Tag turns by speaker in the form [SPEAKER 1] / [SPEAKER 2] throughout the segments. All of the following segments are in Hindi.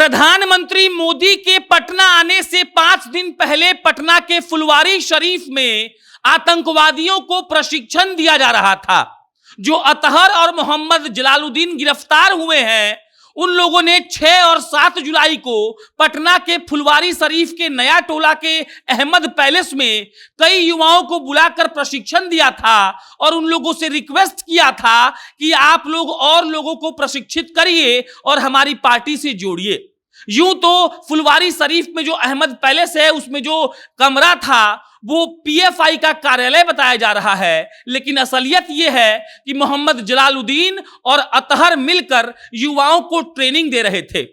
[SPEAKER 1] प्रधानमंत्री मोदी के पटना आने से 5 दिन पहले पटना के फुलवारी शरीफ में आतंकवादियों को प्रशिक्षण दिया जा रहा था। जो अतहर और मोहम्मद जलालुद्दीन गिरफ्तार हुए हैं, उन लोगों ने 6 और 7 जुलाई को पटना के फुलवारी शरीफ के नया टोला के अहमद पैलेस में कई युवाओं को बुलाकर प्रशिक्षण दिया था और उन लोगों से रिक्वेस्ट किया था कि आप लोग और लोगों को प्रशिक्षित करिए और हमारी पार्टी से जोड़िए। यूं तो फुलवारी शरीफ में जो अहमद पैलेस है, उसमें जो कमरा था वो पीएफआई का कार्यालय बताया जा रहा है, लेकिन असलियत यह है कि मोहम्मद जलालुद्दीन और अतहर मिलकर युवाओं को ट्रेनिंग दे रहे थे।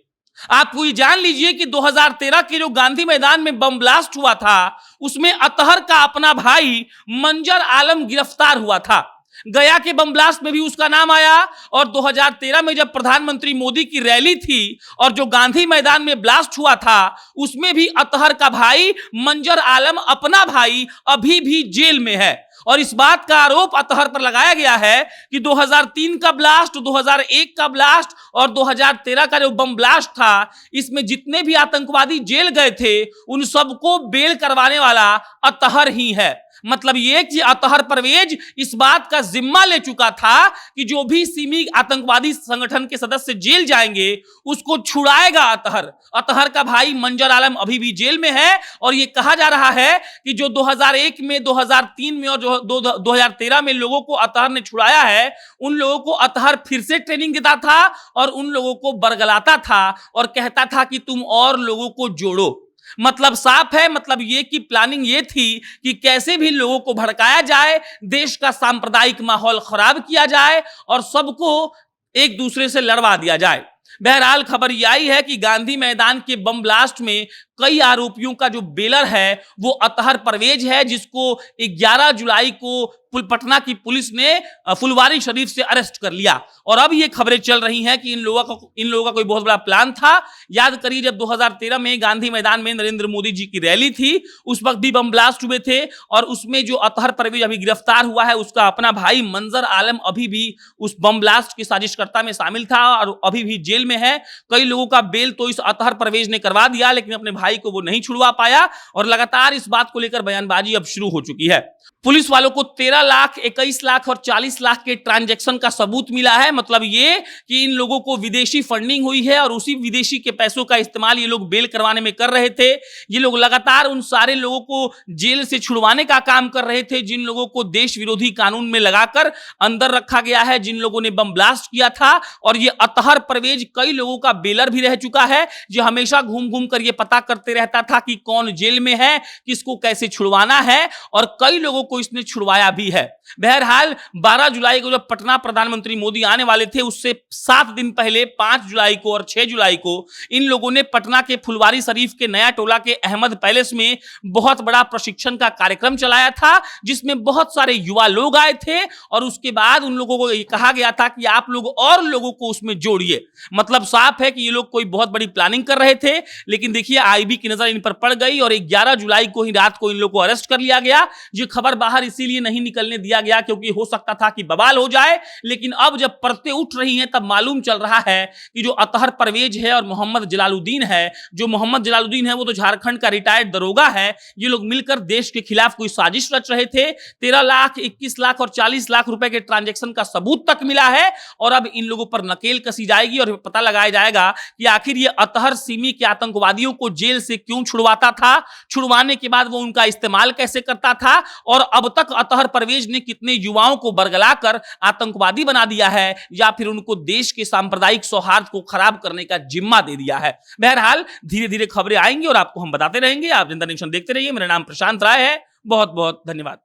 [SPEAKER 1] आपको ये जान लीजिए कि 2013 के जो गांधी मैदान में बम ब्लास्ट हुआ था, उसमें अतहर का अपना भाई मंजर आलम गिरफ्तार हुआ था। गया के बम ब्लास्ट में भी उसका नाम आया और 2013 में जब प्रधानमंत्री मोदी की रैली थी और जो गांधी मैदान में ब्लास्ट हुआ था, उसमें भी अतहर का भाई मंजर आलम अपना भाई अभी भी जेल में है। और इस बात का आरोप अतहर पर लगाया गया है कि 2003 का ब्लास्ट, 2001 का ब्लास्ट और 2013 का जो बम ब्लास्ट था, इसमें जितने भी आतंकवादी जेल गए थे, उन सबको बेल करवाने वाला अतहर ही है। मतलब ये कि अतहर परवेज इस बात का जिम्मा ले चुका था कि जो भी सिमी आतंकवादी संगठन के सदस्य जेल जाएंगे, उसको छुड़ाएगा अतहर। अतहर का भाई मंजर आलम अभी भी जेल में है और ये कहा जा रहा है कि जो 2001 में, 2003 में और जो 2013 में लोगों को अतहर ने छुड़ाया है, उन लोगों को अतहर फिर से ट्रेनिंग देता था और उन लोगों को बरगलाता था और कहता था कि तुम और लोगों को जोड़ो। मतलब साफ है, मतलब ये कि प्लानिंग ये थी कि कैसे भी लोगों को भड़काया जाए, देश का सांप्रदायिक माहौल खराब किया जाए और सबको एक दूसरे से लड़वा दिया जाए। बहरहाल खबर यह आई है कि गांधी मैदान के बम ब्लास्ट में कई आरोपियों का जो बेलर है वो अतहर परवेज है, जिसको 11 जुलाई को पटना की पुलिस ने फुलवारी शरीफ से अरेस्ट कर लिया। और अब ये खबरें चल रही हैं कि इन लोगों का कोई बहुत बड़ा प्लान था। याद करिए, जब 2013 में गांधी मैदान में नरेंद्र मोदी जी की रैली थी, उस वक्त भी बम ब्लास्ट हुए थे और उसमें जो अतहर परवेज अभी गिरफ्तार हुआ है, उसका अपना भाई मंजर आलम अभी भी उस बम ब्लास्ट की साजिशकर्ता में शामिल था और अभी भी जेल में है। कई लोगों का बेल तो इस अतहर परवेज ने करवा दिया, लेकिन अपने भाई को वो नहीं छुड़वा पाया और लगातार इस बात को लेकर बयानबाजी अब शुरू हो चुकी है। पुलिस वालों को 13 लाख, 21 लाख और 40 लाख के ट्रांजैक्शन का सबूत मिला है। मतलब ये कि इन लोगों को विदेशी फंडिंग हुई है और उसी विदेशी के पैसों का इस्तेमाल ये लोग बेल करवाने में कर रहे थे। ये लोग लगातार उन सारे लोगों को जेल से छुड़वाने का काम कर रहे थे जिन लोगों को देश विरोधी कानून में लगाकर अंदर रखा गया है, जिन लोगों ने बम ब्लास्ट किया था। और ये अतहर परवेज कई लोगों का बेलर भी रह चुका है, जो हमेशा घूम घूम कर ये पता करते रहता था कि कौन जेल में है, किसको कैसे छुड़वाना है, और कई लोगों को इसने छुड़वाया भी है। बहरहाल 12 जुलाई को जब पटना प्रधानमंत्री मोदी आने वाले थे, उससे 7 दिन पहले 5 जुलाई को और 6 जुलाई को इन लोगों ने पटना के फुलवारी शरीफ के नया टोला के अहमद पैलेस में बहुत बड़ा प्रशिक्षण का कार्यक्रम चलाया था, जिसमें बहुत सारे युवा लोग आए थे और उसके बाद उन लोगों को कहा गया था कि आप लोग और लोगों को उसमें जोड़िए। मतलब साफ है कि ये लोग कोई बहुत बड़ी प्लानिंग कर रहे थे, लेकिन देखिए आईबी की नजर इन पर पड़ गई और 11 जुलाई को ही रात को इन लोगों को अरेस्ट कर लिया गया। ये खबर बाहर इसीलिए नहीं निकलने दिया गया क्योंकि हो सकता था कि बवाल हो जाए, लेकिन अब जब परतें उठ रही हैं तब मालूम चल रहा है कि जो अतहर परवेज है और मोहम्मद जलालुद्दीन है, जो मोहम्मद जलालुद्दीन है वो तो झारखंड का रिटायर्ड दरोगा है, ये लोग मिलकर देश के खिलाफ कोई साजिश रच रहे थे। 13 लाख, 21 लाख और 40 लाख रुपए के ट्रांजैक्शन का सबूत तक मिला है और अब इन लोगों पर नकेल कसी जाएगी और पता लगाया जाएगा कि आखिर ये अतहर सिमी के आतंकवादियों को जेल से क्यों छुड़वाता था, छुड़वाने के बाद वो उनका इस्तेमाल कैसे करता था और अब तक अतहर परवेज ने कितने युवाओं को बरगलाकर आतंकवादी बना दिया है या फिर उनको देश के सांप्रदायिक सौहार्द को खराब करने का जिम्मा दे दिया है। बहरहाल धीरे धीरे खबरें आएंगी और आपको हम बताते रहेंगे। आप जनता नेशन देखते रहिए। मेरा नाम प्रशांत राय है। बहुत बहुत धन्यवाद।